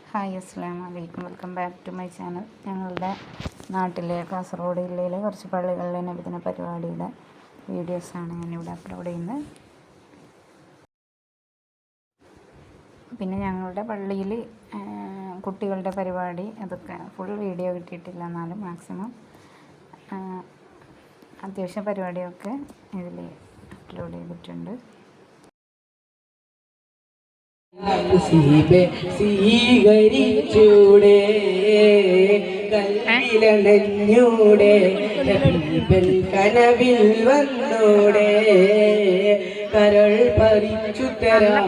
Hi അസ്സലാമു അലൈക്കും. Welcome back to my channel. ഞങ്ങളുടെ നാട്ടിലെ കാസർഗോഡ് ജില്ലയിലെ കുറച്ച് പള്ളികളിലെ നബിദിന പരിപാടിയുടെ വീഡിയോസാണ് ഞാനിവിടെ അപ്ലോഡ് ചെയ്യുന്നത്. പിന്നെ ഞങ്ങളുടെ പള്ളിയിൽ കുട്ടികളുടെ പരിപാടി അതൊക്കെ ഫുൾ വീഡിയോ കിട്ടിയിട്ടില്ല, എന്നാലും മാക്സിമം അത്യാവശ്യം പരിപാടിയൊക്കെ ഇതിൽ അപ്ലോഡ് ചെയ്തിട്ടുണ്ട്. സ്വീകരിച്ചൂടെ കൽവിലണഞ്ഞൂടെ കനവിൽ വന്നൂടെ കരൾ പറിച്ചു തരാം.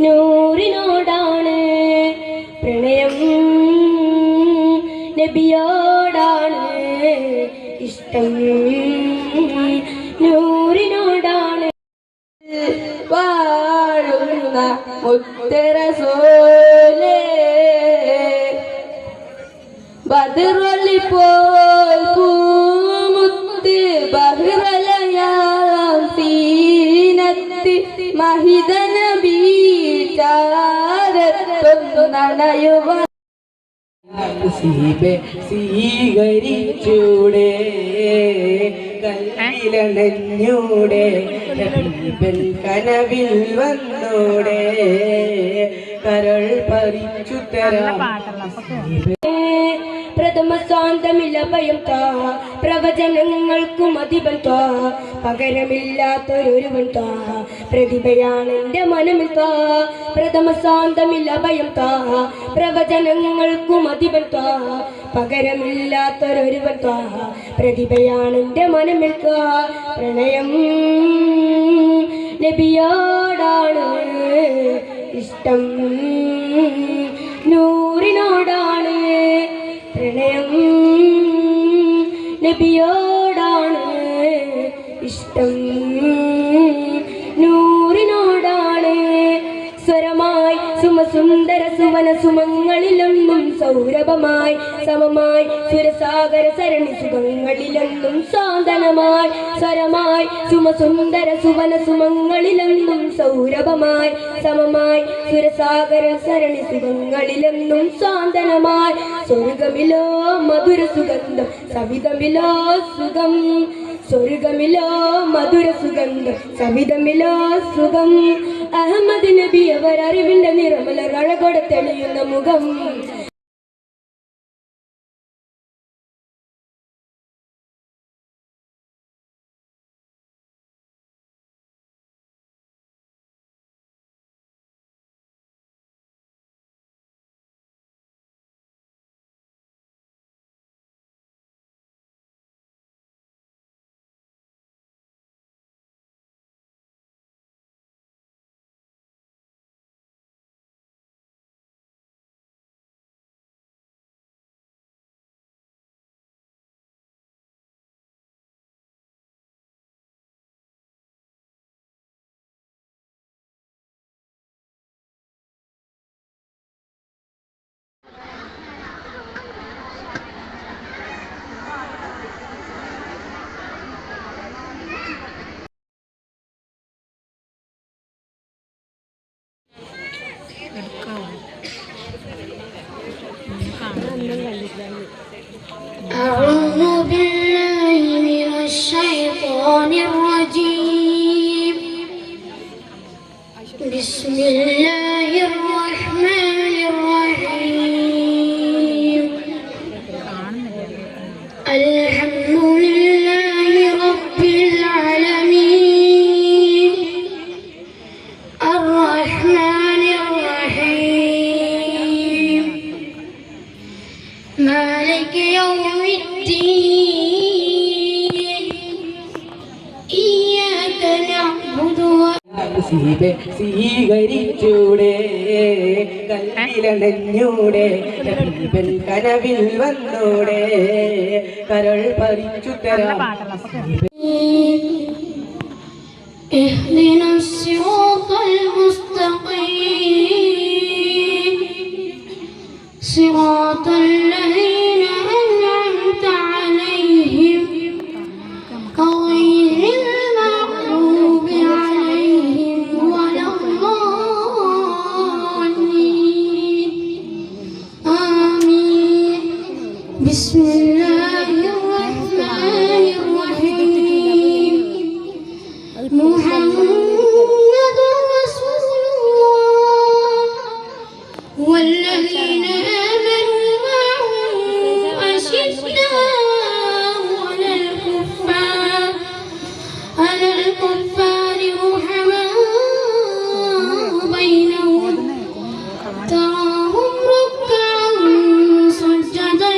നൂറിനോടാണ് പ്രണയം, നബിയോടാണ് ഇഷ്ടം, നൂറിനോടാണ് വാഴുന്ന മുത്തറസൂലേ. ബദറൊളി പോൽ പൂമുത്ത് ബഹ്റലയാം സീനത്ത് മഹിത നബി ചാരത്തൊന്നണയുവ സ്വീകരിച്ചൂടെ കൽവിലണഞ്ഞൂടെ കനവിൽ വന്നൂടെ കരൾ പറിച്ചു തരാം. പ്രഥമ സ്വാന്തമില്ല ഭയം താ, പ്രവചനങ്ങൾക്കും അധിപൻ താ, പകരമില്ലാത്തൊരുവൻ താ, പ്രതിഭയാണ് എൻ്റെ മനമിൽ താ. പ്രഥമ സ്വാന്തമില്ല ഭയം താ, പ്രവചനങ്ങൾക്കും അധിപൻ താ, പകരമില്ലാത്തൊരുവൻ താ, പ്രതിഭയാണ് എൻ്റെ മനമിൽ താ. പ്രണയം നബിയോടാണ് ഇഷ്ടം, നൂറിനോടാണ് പ്രണയം, നബിയോടാണ് ഇഷ്ടം, നൂറിനോടാണ്. സ്വരമായി സുമസുന്ദര സുവന സുമങ്ങളിലൊന്നും സൗരഭമായി സമമായി സുരസാഗര സരണി സുഖങ്ങളിലൊന്നും സാന്ത്വനമായി. സ്വരമായി സുമസുന്ദര സുവന സുമങ്ങളിലൊന്നും സൗരഭമായി സമമായി സുരസാഗര സരണി സുഖങ്ങളിലൊന്നും സാന്ത്വനമായി. സ്വർഗമിലോ മധുര സുഗന്ധം സവിധമിലോ സുഖം, സ്വർഗമിലോ മധുര സുഗന്ധം സവിധമിലോ സുഖം. അഹമ്മദ് നബി അവർ അറിവിന്റെ നിറമലർ അഴകൊടെ തെളിയുന്ന മുഖം. أعوذ بالله من الشيطان الرجيم. بسم الله الرحمن الرحيم. الحمد لله رب العالمين الرحمن الرحيم مالك يوم الدين إياك نعبد സ്വീകരിച്ചൂടെ കൽവിലണഞ്ഞൂടെ കനവിൽ വന്നൂടെ കരൾ പറിച്ചു തരാം. اهدنا الصراط المستقيم صراط الذين أنعمت عليهم غير المغضوب عليهم ولا الضالين. بسم الله الرحمن الرحيم محمد رسول الله والذين آمنوا معه أشداء على الكفار رحماء بينهم تراهم ركعا سجدا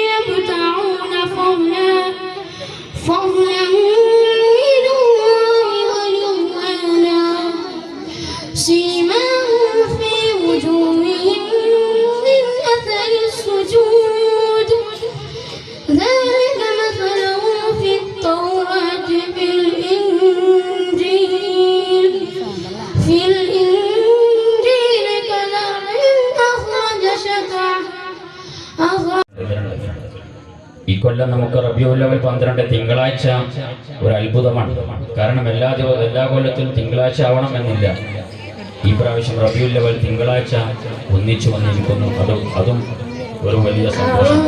يبتغون فضلا من الله ورضوانا سيماهم في وجوههم من أثر السجود ذلك مثلهم في التوراة في الإنجيل كزرع أخرج شطأه ഈ കൊല്ലം നമുക്ക് റബീഉൽ അവ്വൽ 12 തിങ്കളാഴ്ച ഒരു അത്ഭുതമാണ്. കാരണം എല്ലാ കൊല്ലത്തിലും തിങ്കളാഴ്ച ആവണമെന്നില്ല. ഈ പ്രാവശ്യം റബീഉൽ അവ്വൽ തിങ്കളാഴ്ച ഒന്നിച്ചു വന്നിരിക്കുന്നു. അതും ഒരു വലിയ സന്തോഷം.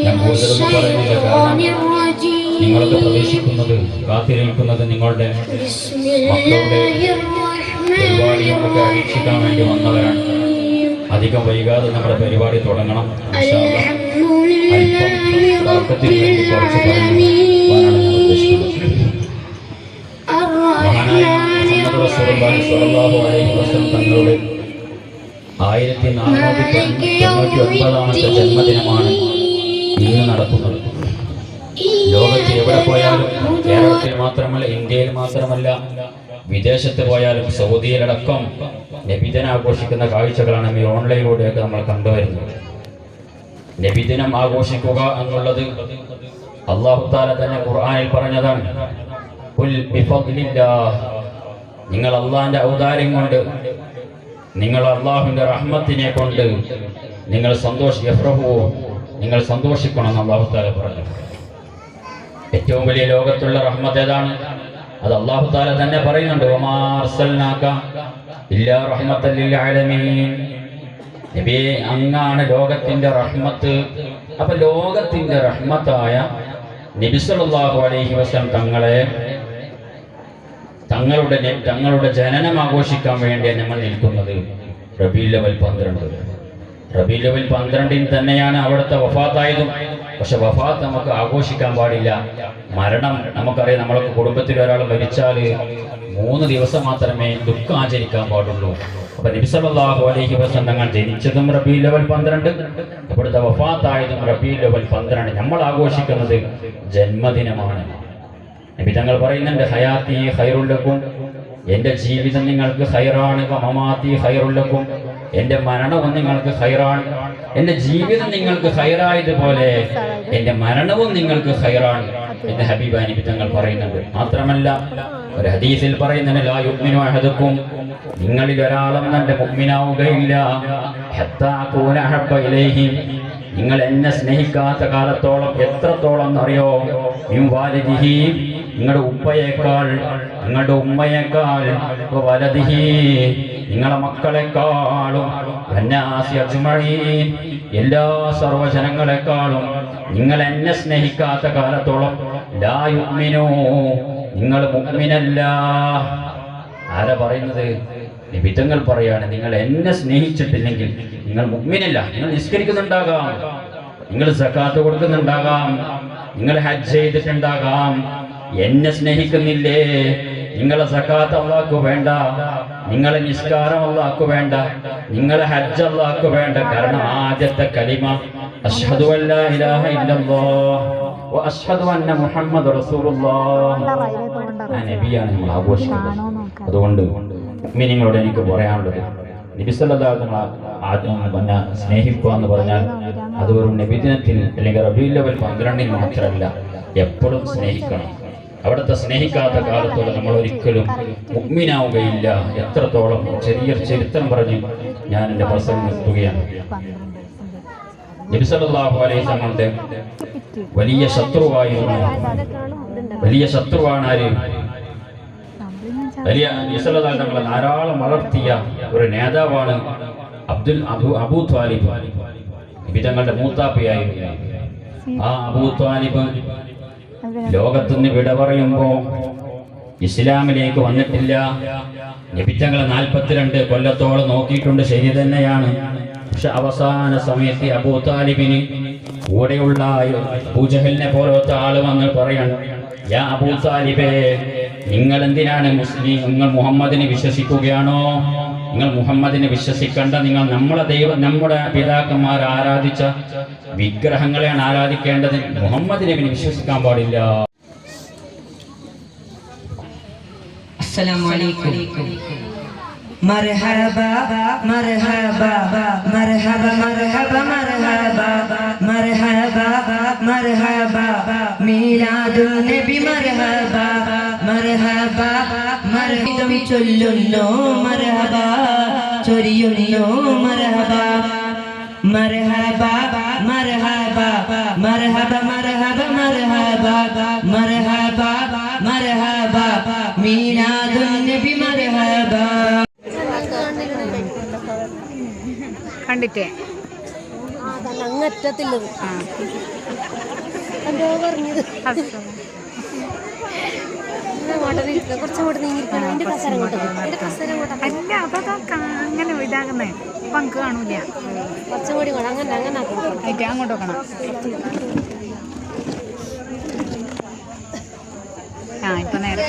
ഞാൻ കൂടുതലൊന്നും പറയുന്നില്ല, കാരണം നിങ്ങളൊക്കെ പ്രവേശിക്കുന്നത് കാത്തിരിക്കുന്നത് നിങ്ങളുടെ മക്കളുടെ പരിപാടിയൊക്കെ വീക്ഷിക്കാൻ വേണ്ടി വന്നവരാണ്. അധികം വൈകാതെ നമ്മുടെ പരിപാടി തുടങ്ങണം. തർക്കത്തിന് വേണ്ടി കുറച്ച് പറയാനാണ് ഞാൻ ഉദ്ദേശിക്കുന്നത്. മഹാനായ മുഹമ്മദ് റസൂലുള്ളാഹി സ്വല്ലല്ലാഹു അലൈഹി വസല്ലം തങ്ങളുടെ 1499-ാമത്തെ ജന്മദിനമാണ് ഇന്ന് നടക്കുന്നത്. ലോകത്ത് എവിടെ പോയാലും, കേരളത്തിൽ മാത്രമല്ല, ഇന്ത്യയിൽ മാത്രമല്ല, വിദേശത്ത് പോയാലും സൗദിയിലടക്കം നബിദിനം ആഘോഷിക്കുന്ന കാഴ്ചകളാണ് ഈ ഓൺലൈനിലൂടെയൊക്കെ നമ്മൾ കണ്ടുവരുന്നത്. നബിദിനം ആഘോഷിക്കുക എന്നുള്ളത് അല്ലാഹു തആല തന്നെ ഖുർആനിൽ പറഞ്ഞതാണ്. ഖുൽ ബിഫദ്ലില്ലാഹ്, നിങ്ങൾ അല്ലാഹുവിന്റെ ഔദാര്യം കൊണ്ട്, നിങ്ങൾ അല്ലാഹുവിന്റെ റഹ്മത്തിനെ കൊണ്ട് നിങ്ങൾ നിങ്ങൾ സന്തോഷിക്കണം എന്ന് അല്ലാഹു തആല പറഞ്ഞു. ഏറ്റവും വലിയ ലോകത്തുള്ള റഹ്മത്ത് ഏതാണ്? അത് അല്ലാഹു തആല തന്നെ പറയുന്നുണ്ട്. വമാ അർസൽനാക ഇല്ലാ റഹ്മത്തൽ ലിൽ ആലമീൻ. നബിയെ, അങ്ങാണ് ലോകത്തിന്റെ റഹ്മത്ത്. അപ്പൊ ലോകത്തിന്റെ റഹ്മത്തായ നബി സല്ലല്ലാഹു അലൈഹി വസല്ലം തങ്ങളുടെ ജനനം ആഘോഷിക്കാൻ വേണ്ടിയാണ് നമ്മൾ നിൽക്കുന്നത്. റബീഉൽ അവ്വൽ 12. റബീഉൽ അവ്വൽ 12 തന്നെയാണ് അവിടുത്തെ വഫാത്തായതും. പക്ഷെ വഫാത്ത് നമുക്ക് ആഘോഷിക്കാൻ പാടില്ല. മരണം നമുക്കറിയാം. നമ്മളൊക്കെ കുടുംബത്തിൽ ഒരാൾ മരിച്ചാൽ 3 ദിവസം മാത്രമേ ദുഃഖം ആചരിക്കാൻ പാടുള്ളൂ. അപ്പൊ നബി സല്ലല്ലാഹു അലൈഹി വസല്ലം തങ്ങൾ ജനിച്ചതും റബീഉൽ അവ്വൽ 12, ഇവിടുത്തെ വഫാത്തായതും റബീഉൽ അവ്വൽ 12. നമ്മൾ ആഘോഷിക്കുന്നത് ജന്മദിനമാണ്. നബി തങ്ങൾ പറയുന്നുണ്ട്, ഹയാത്തി ഖൈറുൽ ലക്കും, എൻ്റെ ജീവിതം നിങ്ങൾക്ക് ഖൈറാണ്. മമാത്തി ഖൈറുൽ ലക്കും, എൻ്റെ മരണവും നിങ്ങൾക്ക് ഖൈറാണ്. എൻ്റെ ജീവിതം നിങ്ങൾക്ക് ഖൈറായതുപോലെ എൻ്റെ മരണവും നിങ്ങൾക്ക് ഖൈറാണ് എന്ന് ഹബീബായ നബി തങ്ങൾ പറയുന്നുണ്ട്. മാത്രമല്ല ഒരു ഹദീസിൽ പറയുന്നുണ്ട്, ലാ യുഅ്മിനു അഹദുക്കും, നിങ്ങളിൽ ഒരാളും തന്റെ മുഅ്മിനാവുകയില്ല, ഹത്താ അകൂന അഹബ്ബ ഇലൈഹി, നിങ്ങൾ എന്നെ സ്നേഹിക്കാത്ത കാലത്തോളം. എത്രത്തോളം എന്നറിയോ? മിൻ വാലിദിഹി, നിങ്ങളുടെ ഉപ്പയേക്കാൾ, നിങ്ങളുടെ ഉമ്മയേക്കാൾ, വലദിഹി, നിങ്ങളെ മക്കളെക്കാളും, വന്നാസി അജ്മഈൻ, എല്ലാ സർവ്വജനങ്ങളെക്കാളും നിങ്ങൾ എന്നെ സ്നേഹിക്കാത്ത കാലത്തോളം ലാ യുഅ്മിനൂ, നിങ്ങൾ മുഅ്മിനല്ല. ആരാ പറയുന്നത്? നബിതങ്ങൾ പറയാണ്, നിങ്ങൾ എന്നെ സ്നേഹിച്ചിട്ടില്ലെങ്കിൽ നിങ്ങൾ മുഅ്മിനല്ല. നിങ്ങൾ നിസ്കരിക്കുന്നുണ്ടാകാം, നിങ്ങൾ സകാത്ത് കൊടുക്കുന്നുണ്ടാകാം, നിങ്ങൾ ഹജ്ജ് ചെയ്തിട്ടുണ്ടാകാം, എന്നെ സ്നേഹിക്കുന്നില്ലേ? നിങ്ങളെ സകാത്ത് അല്ലാഹു വേണ്ട, നിങ്ങളെ നിസ്കാരം അല്ലാഹു വേണ്ട, നിങ്ങളെ ഹജ്ജ് അല്ലാഹു വേണ്ട. കാരണം ആദ്യത്തെ കലിമ അശ്ഹദു അല്ലാ ഇലാഹ ഇല്ലല്ലാഹ് വ അശ്ഹദു അന്ന മുഹമ്മദ് റസൂലുള്ളാഹ്, ആ നബിയാണ് നമ്മൾ ആഘോഷിക്കുന്നത്. അതുകൊണ്ട് മുഅ്മിനീങ്ങളോട് എനിക്ക് പറയാനുള്ളത്, നബി സല്ലല്ലാഹു അലൈഹി വസല്ലം സ്നേഹിക്കുക എന്ന് പറഞ്ഞാൽ അത് വെറും നബിദിനത്തിൽ അല്ലെങ്കിൽ റബീഉൽ അവ്വൽ 12 മാത്രമല്ല, എപ്പോഴും സ്നേഹിക്കണം. അവിടുത്തെ സ്നേഹിക്കാത്ത കാലത്തോളം നമ്മൾ ഒരിക്കലും മുഅ്മിനാവുകയില്ല. എത്രത്തോളം ചെറിയൊരു ചരിത്രം പറഞ്ഞ് ഞാൻ എൻ്റെ പ്രസംഗം നിർത്തുകയാണ്. നബി സല്ലല്ലാഹു അലൈഹി വസല്ലമയുടെ വലിയ ശത്രുവായിരുന്നു. വലിയ ശത്രുവാണ് ആര്? വലിയ തങ്ങളെ ധാരാളം വളർത്തിയ ഒരു നേതാവാണ് അബൂ ത്വാലിബ്. നബിതങ്ങളുടെ മൂത്താപ്പയായിരുന്നു. ആ അബൂ ത്വാലിബ് ലോകത്തുനിന്ന് വിട പറയുമ്പോൾ ഇസ്ലാമിലേക്ക് വന്നിട്ടില്ല. നബിതങ്ങളെ 42 കൊല്ലത്തോളം നോക്കിയിട്ടുണ്ട്, ശരി തന്നെയാണ്. പക്ഷെ അവസാന സമയത്ത് അബൂ താലിബിന് കൂടെയുള്ള അബൂജഹലിനെ പോലത്തെ ആള് വന്ന് പറയണം, യാ അബൂ താലിബേ, നിങ്ങൾ എന്തിനാണ് നിങ്ങൾ മുഹമ്മദിനെ വിശ്വസിക്കുകയാണോ? നിങ്ങൾ മുഹമ്മദിനെ വിശ്വസിക്കേണ്ട. നിങ്ങൾ നമ്മുടെ പിതാക്കന്മാർ ആരാധിച്ച വിഗ്രഹങ്ങളെയാണ് ആരാധിക്കേണ്ടത്. മുഹമ്മദിനെ വിശ്വസിക്കാൻ പാടില്ല. السلام عليكم. مرحبا مرحبا مرحبا مرحبا مرحبا مرحبا مرحبا ميلاد النبي مرحبا مرحبا مرحبا ചൊല്ലുന്നു مرحبا ചൊരിയുന്നു مرحبا مرحبا مرحبا مرحبا مرحبا مرحبا مرحبا مرحبا ميلاد النبي مرحبا. കണ്ടിട്ടേ അങ്ങറ്റത്തില്ലത് എന്തോ പറഞ്ഞത് കുറച്ചങ്ങോട്ട് നീങ്ങിയിരിക്കണം. എന്റെ കസര അല്ല, അതൊക്കെ അങ്ങനെ ഇതാകുന്നേ പങ്ക് കാണൂല. കുറച്ചും കൂടി വേണം. അങ്ങനെ അങ്ങനെ അങ്ങോട്ട് നോക്കണം. ആ ഇപ്പൊ നേരെ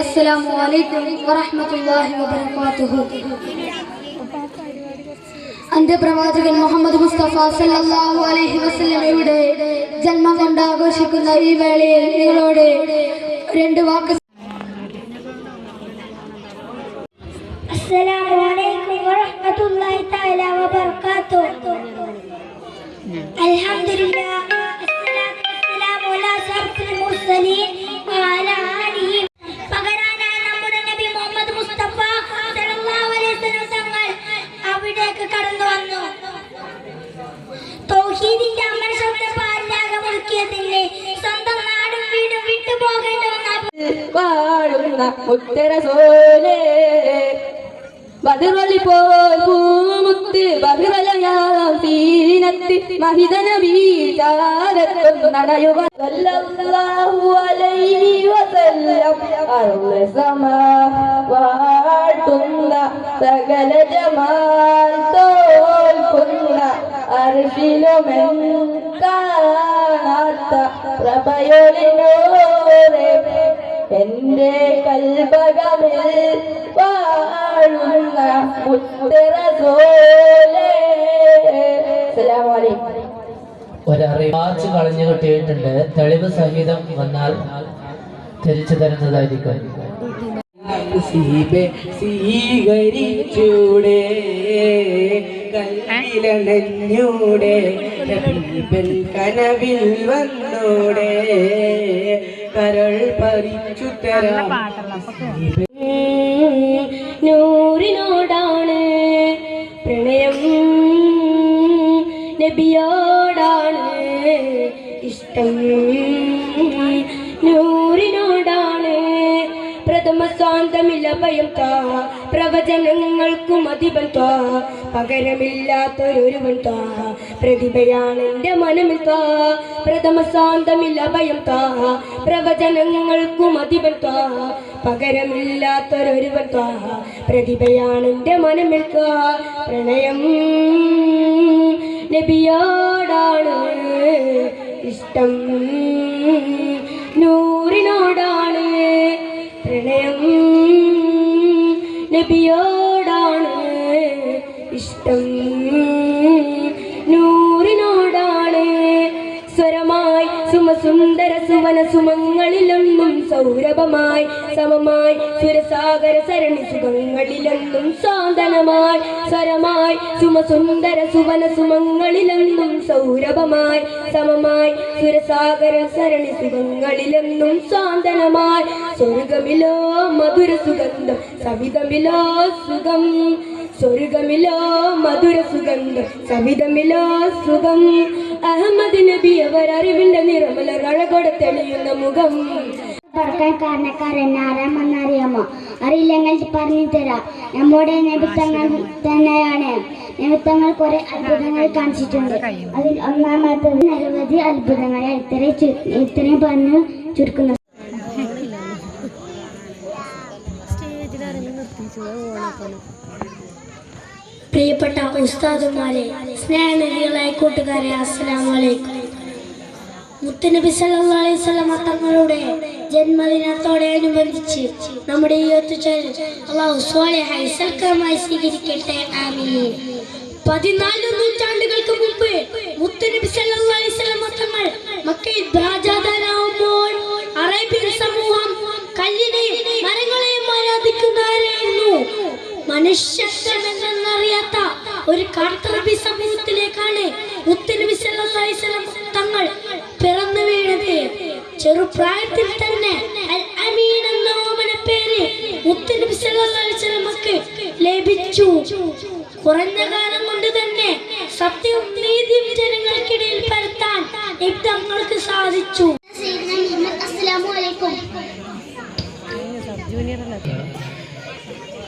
അസ്സലാമു അലൈക്കും വറഹ്മത്തുള്ളാഹി വബറകാതുഹു. അന്ത്യപ്രവാചകൻ മുഹമ്മദ് മുസ്തഫ സല്ലല്ലാഹു അലൈഹി വസല്ലമയുടെ ജന്മം കൊണ്ട് ആഘോഷിക്കുന്ന ഈ വേളയിൽ നിങ്ങളോട് 2 വാക്ക്. അസ്സലാമു അലൈക്കും വറഹ്മത്തുള്ളാഹി തആല വബറകാതുഹു. അൽഹംദുലില്ലാഹ് അസ്സലാത്തു വസ്സലാമു അലാ അഷ്റഫിൽ മുർസലീൻ വഅലാ ആലിഹി. പകരാനായ നമ്മുടെ നബി മുഹമ്മദ് മുസ്തഫ സല്ലല്ലാഹു അലൈഹി വസല്ലം തങ്ങൾ അവിടേക്ക് കടന്നു വന്നു. തൗഹീദിന്റെ അമര ശബ്ദം പാലിലാകെ മുഴുക്കിയതിന് സ്വന്തം നാടും വീടും വിട്ടുപോകേണ്ടി വാഴുന്ന മുത്തറസോലേ ബദറലി പോൽ പൂമുത്ത് ബദറലയാം സീനത്ത് മഹിതന വീചാരത്തും നടയുക സല്ലല്ലാഹു അലൈഹി വസല്ലം അർളസമ വാഴ്ത്തുന്ന സകല ജമാൽ തോൽക്കുന്ന അർശിലുമെൻ കാണാത്ത പ്രഭയൊളിനോരെ എന്റെ കൽബകമിൽ വാഴുന്ന മുത്തറസോലേ. അസ്സലാമു അലൈക്കും. ഒരറിവാച്ച് കളഞ്ഞു കിട്ടിയിട്ടുണ്ട്. തെളിവ് സഹിതം വന്നാൽ തിരിച്ചു തരുന്നതായിരിക്കും. സ്വീകരിച്ചൂടെ കൽവിലണഞ്ഞൂടെ ഹബീബൻ കനവിൽ വന്നൂടെ കരൾ പറിച്ചു തരാം. നൂറിനോടാണ് പ്രണയം, നബിയോടാണ് ഇഷ്ടം. നൂറിനോടാണ് പ്രഥമ സ്വാന്തമില്ല ഭയം താ, പ്രവചനങ്ങൾക്കും അധിപൻ താ, പകരമില്ലാത്തൊരുവൻ താ, പ്രതിഭയാണ് എൻ്റെ മനമിൽ താ. പ്രഥമ സ്വാന്തമില്ല ഭയം താ, പ്രവചനങ്ങൾക്കും അധിപൻ താ, പകരമില്ലാത്തൊരുവൻ താ, പ്രതിഭയാണ് എൻ്റെ മനമിൽ താ. പ്രണയം നബിയോടാണ് ഇഷ്ടം, നൂറിനോടാണ് പ്രണയം, നബിയോടാണ് ഇഷ്ടം, നൂറിനോടാണ് സ്വരമായി സുമ സുമസുന്ദര സുവന സുമങ്ങളിലൊന്നും സൗരഭമായി സമമായി സുരസാഗര സരണി സുഖങ്ങളിലൊന്നും സാന്ത്വനമായി സ്വരമായി സുമസുന്ദര സുവന സുമങ്ങളിലൊന്നും സൗരഭമായി സമമായി സുരസാഗര സരണി സുഖങ്ങളിലൊന്നും സാന്ത്വനമായി സ്വർഗമിലോ മധുര സുഗന്ധം സവിധമിലോ സുഖം സ്വർഗമിലോ മധുര സുഗന്ധം സവിധമിലോ സുഖം അഹമ്മദ് നബി അവർ അറിവിന്റെ നിറമലർ അഴകൊടെ തെളിയുന്ന മുഖം പറക്കാൻ കാരണക്കാരൻ ആരാമെന്നറിയാമോ? അറിയില്ലെങ്കിൽ പറഞ്ഞു തരാം. നമ്മുടെ നിമിത്തങ്ങൾ തന്നെയാണ്. നിമിത്തങ്ങൾ കുറെ അത്ഭുതങ്ങൾ കാണിച്ചിട്ടുണ്ട്. അതിൽ ഒന്നാമത്തത് നിരവധി അത്ഭുതങ്ങളെ ഇത്രയും പറഞ്ഞു ചുരുക്കുന്നു. പ്രിയപ്പെട്ട ഉസ്താദുമാരെ, സ്നേഹനിധികളായ കൂട്ടുകാരെ, അസ്സലാമു അലൈക്കും. മുത്തുനബി സല്ലല്ലാഹു അലൈഹി വസല്ലം തങ്ങളുടെ ജന്മദിനത്തോടനുബന്ധിച്ച് നമ്മുടെ ഈ ഒത്തുചേരൽ അല്ലാഹു സ്വാലിഹായി സൽക്കരമായി സ്വീകരിക്കട്ടെ. ആമീൻ. 14 നൂറ്റാണ്ടുകൾക്ക് മുമ്പ് മുത്തുനബി സല്ലല്ലാഹു അലൈഹി വസല്ലം തങ്ങൾ മക്കയിൽ രാജാധാനാവുമ്പോൾ അറേബ്യൻ സമൂഹം കല്ലിനെയും മരങ്ങളെയും ആരാധിക്കുന്നവരായിരുന്നു. മനുഷ്യത്വമെന്നറിയാത്ത ഒരു കാട്ടറബി സമൂഹത്തിലേക്കാണ് മുത്തുനബി സല്ലല്ലാഹു അലൈഹി വസല്ലം തങ്ങൾ പിറന്നു വീണത്. ചെറുപ്രായത്തിൽ തന്നെ അൽ അമീൻ എന്ന ഓമന പേര് മുത്തുനബി സല്ലല്ലാഹു അലൈഹി വസല്ലമക്ക് ലഭിച്ചു. കുറഞ്ഞ കാലം കൊണ്ട് തന്നെ സത്യവും നീതിയും ജനങ്ങൾക്കിടയിൽ പരത്താൻ തങ്ങൾക്ക് സാധിച്ചു. അസ്സലാമു അലൈക്കും.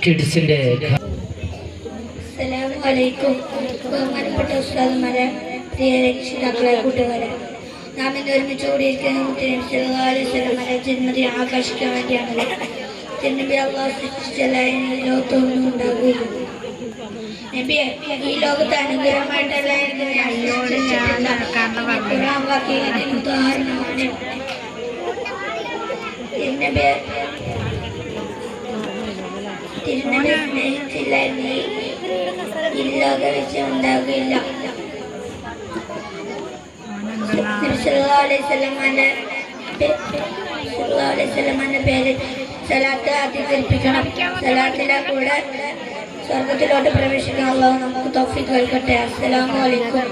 കിഡ്സിന്റെ അസ്സലാമു അലൈക്കും. ബഹുമാനപ്പെട്ട ഉസ്താദുമാരെ, പ്രിയ രക്ഷിതാക്കളെ, കൂട്ടുകാരെ, നാം ഇന്ന് ഒരുമിച്ച് കൂടിയിരിക്കുന്ന മുത്തുനബി സല്ലല്ലാഹു അലൈഹി വസല്ലമയുടെ ജന്മദിനം ആഘോഷിക്കാൻ വേണ്ടിയാണല്ലോ. നബി അള്ളാഹു സൃഷ്ടിച്ചല്ല ലോകത്തൊന്നും ഉണ്ടാകുകയില്ല. നബിയെ ഈ ലോകത്ത് അനുഗ്രഹമായിട്ടല്ല ഉദാഹരണമാണ്. തിരുനബിയെ സ്നേഹിച്ചില്ല ഈ ലോക വിഷയം ഉണ്ടാകുകയില്ല. സല്ലല്ലാഹു അലൈഹി വസല്ലമയുടെ പേര് സലാത്ത് അധികരിപ്പിക്കണം. സലാത്തിലെ കൂടെ സ്വർഗത്തിലോട്ട് പ്രവേശിക്കാൻ അല്ലാഹു നമുക്ക് തൗഫീഖ് നൽകട്ടെ. അസ്സലാമു അലൈക്കും.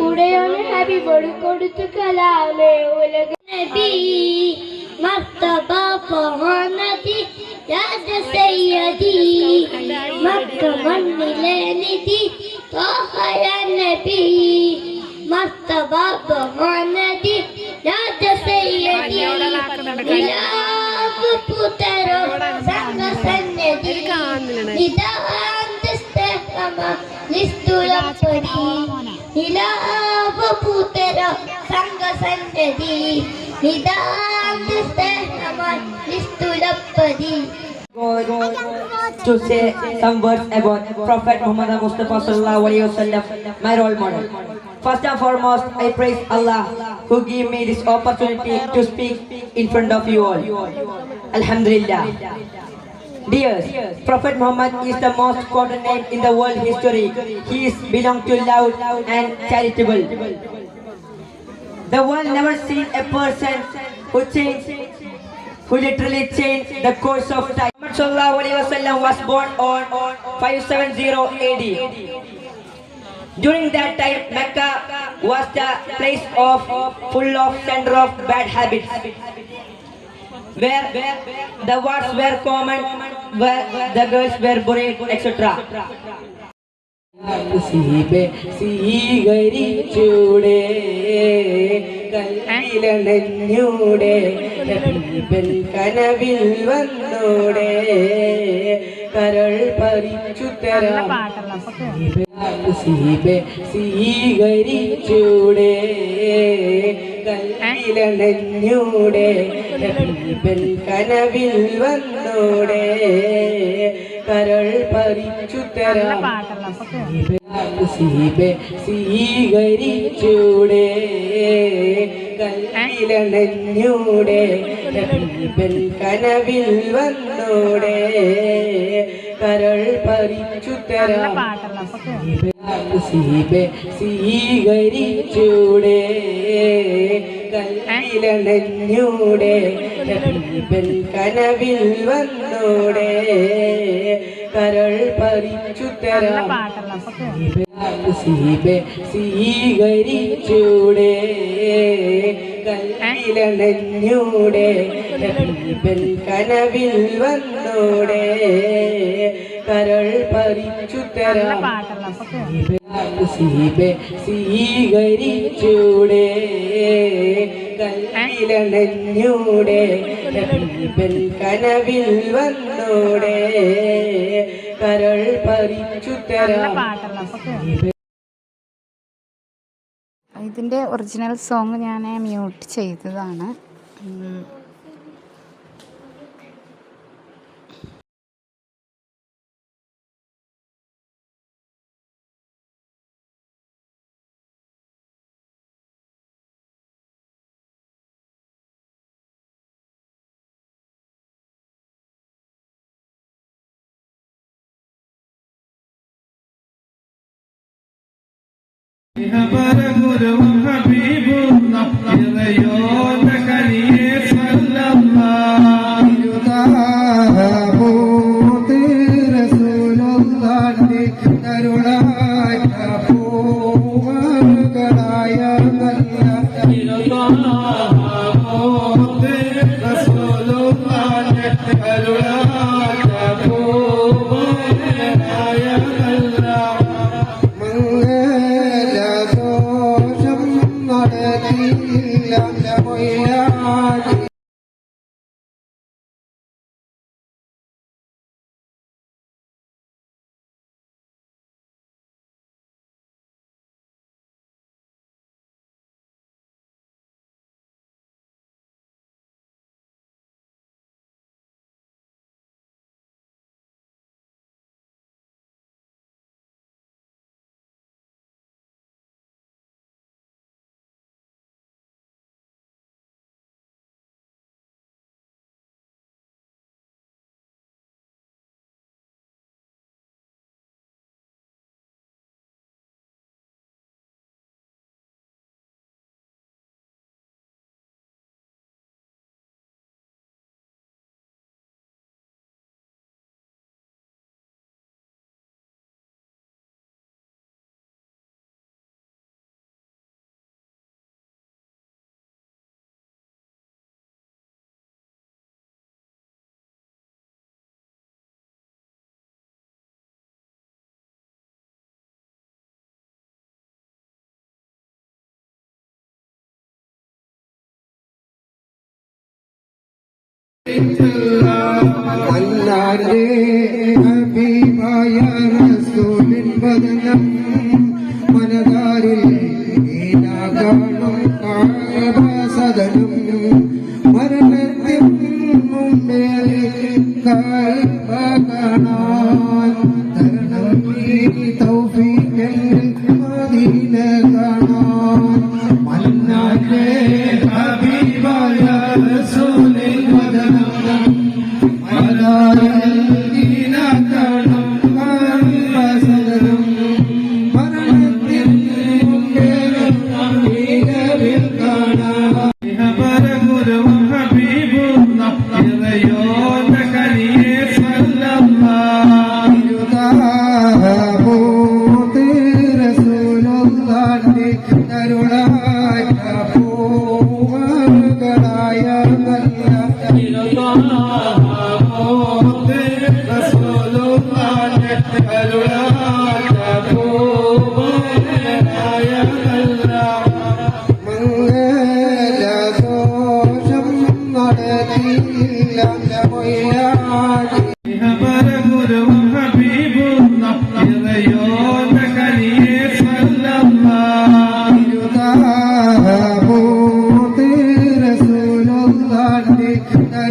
ഉടയോന് ഹബീബോട് കൊടുത്തു കലാമേ ഉലക നബി മർത്തബ ഫഹനതി യാദ സയ്യദി മക്ക മണ്ണിലെ നിധി ത്വഹയ നബി മർത്തബ ഫഹനതി യാദ സയ്യദി നിലാവ് പുതരോ സംഗ സന്നദി നിദാന്തസ്തഹമ ലിസ്തുലപ്പതി നിലാവ് പുതരോ സംഗ സന്നദി നിദാന്തസ്തഹമ ലിസ്തുലപ്പതി. To say some words about Prophet Muhammad Mustafa sallallahu alaihi wasallam, my role model. First and foremost, I praise Allah who gave me this opportunity to speak in front of you all. Alhamdulillah. Dears, Prophet Muhammad is the most quoted name in the world history. He is belong to love and charitable. The world never seen a person who literally changed the course of time. Muhammad sallallahu alaihi wasallam was born on 570 AD. During that time, Mecca was the place full of center of bad habits, where the wars were common, where the girls were buried, etc. സ്വീകരിച്ചൂടെ കൽവിലണഞ്ഞൂടെ ഹബീബൻ കനവിൽ വന്നൂടെ കരൾ പറിച്ചു തരാം സ്വീകരിച്ചൂടെ കൽവിലണഞ്ഞൂടെ ഹബീബൻ കനവിൽ വന്നൂടെ കരൾ പറിച്ചു തരാം സ്വീകരിച്ചൂടെ കൽവിലണഞ്ഞൂടെ ഹബീബൻ കനവിൽ വന്നൂടെ കരൾ പറിച്ചു തരാം സ്വീകരിച്ചൂടെ കൽവിലണഞ്ഞൂടെ ഹബീബൻ കനവിൽ വന്നൂടെ കരൾ പറിച്ചു തരാം സ്വീകരിച്ചൂടെ കൽവിലണഞ്ഞൂടെ ഹബീബൻ കനവിൽ വന്നൂടെ കരൾ പറിച്ചു തരാം സ്വീകരിച്ചൂടെ കൽവിലണഞ്ഞൂടെ ഹബീബൻ കനവിൽ വന്നൂടെ കരൾ പറിച്ചു തരാം. ഇതിൻ്റെ ഒറിജിനൽ സോങ് ഞാൻ മ്യൂട്ട് ചെയ്തതാണ്. അല്ലാഹുവേ ഹബീബായ റസൂലിൻ വദനം മനദാരിൽ ഈനാകാണം കാബ സദനം മരണത്തിൻ മുമ്പിൽ കാബ കാണാൻ തരണം ഈ തൗഫീഖിൽ മദീന കാണാൻ അല്ലാഹുവേ ഹബീബായ റസൂലിൻ വദനം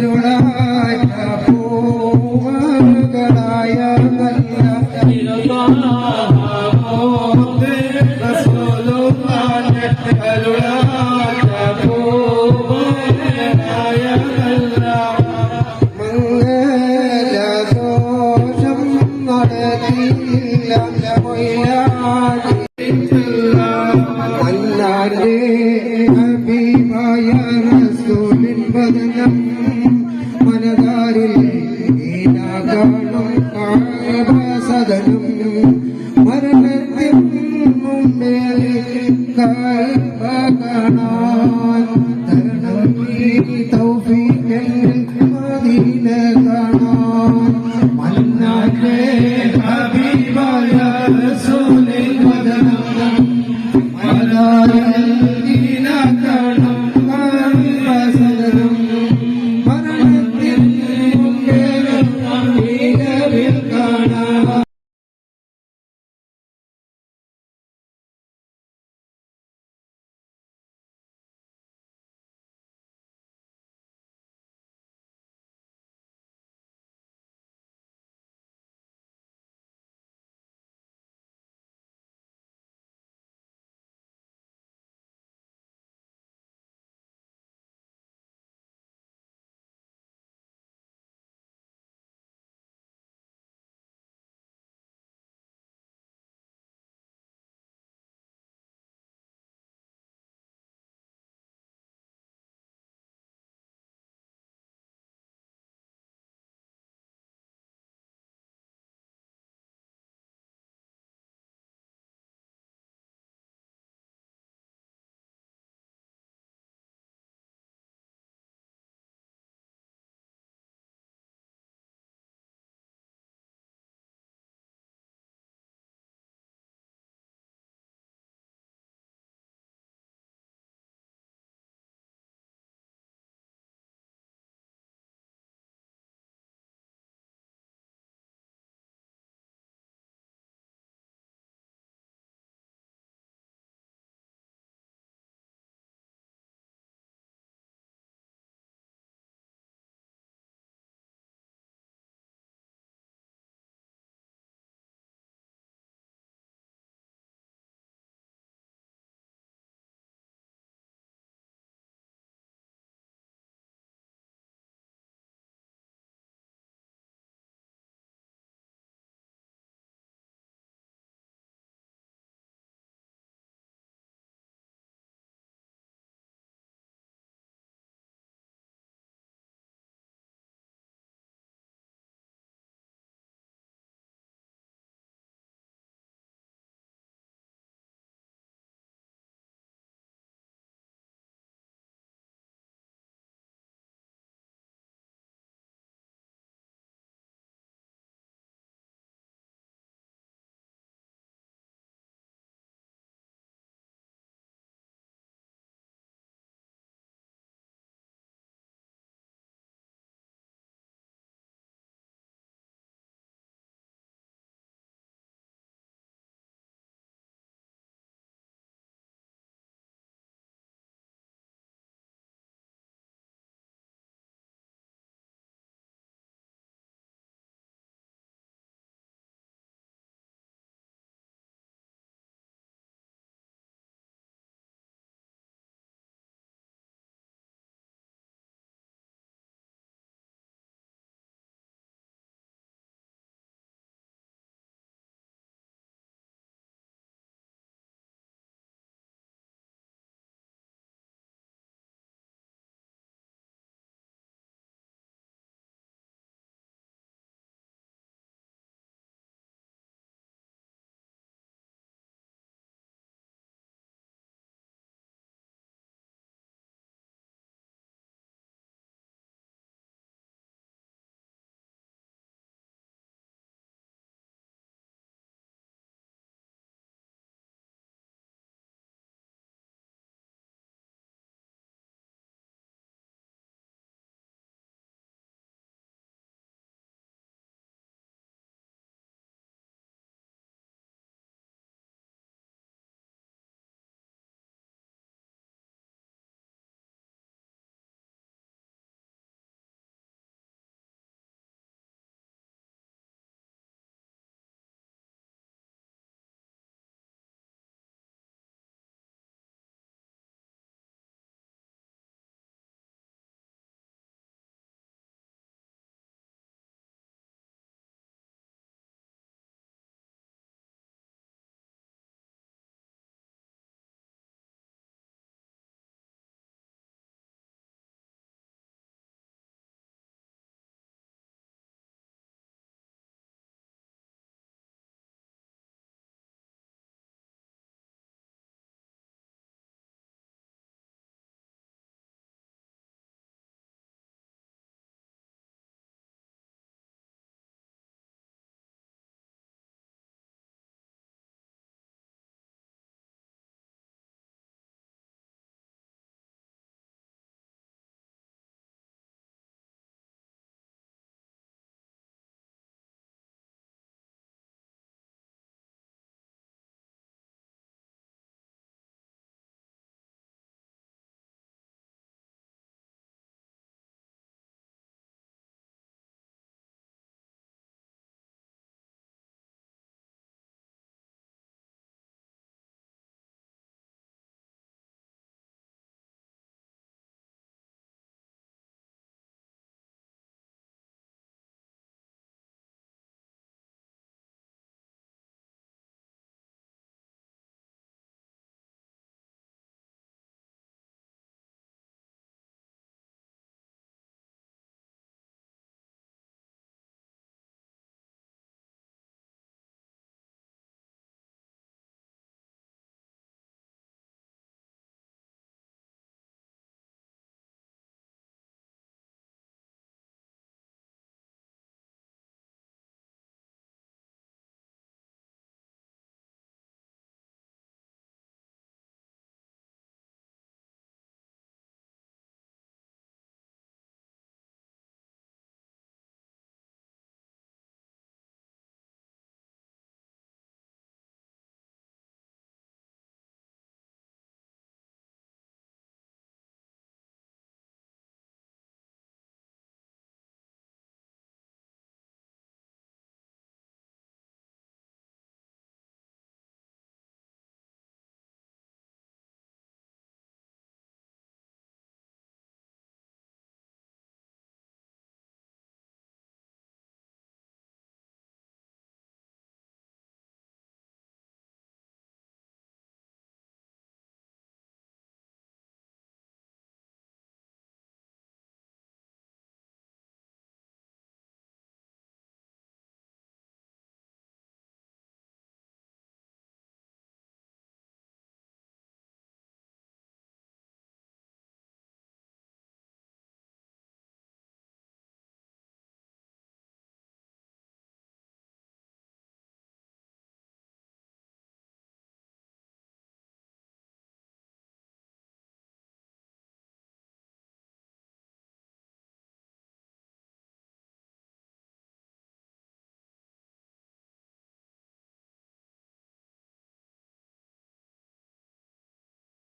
അരുളാറ്റ പൂമകളായ നല്ല അരുളാറ്റ പൂമകളായ നല്ല മംഗലദോഷം നടത്തിയില്ല അല്ലാതെ ഹബീബായ റസൂലിൻ ബദനം മനതാരിൽ ഈനാകാണും കാബ സദനം മരണത്തിൻ മുമ്പേ കാബ കാണാൻ തരണം ഈ തൗഫീഖിൽ മദീന കാണാൻ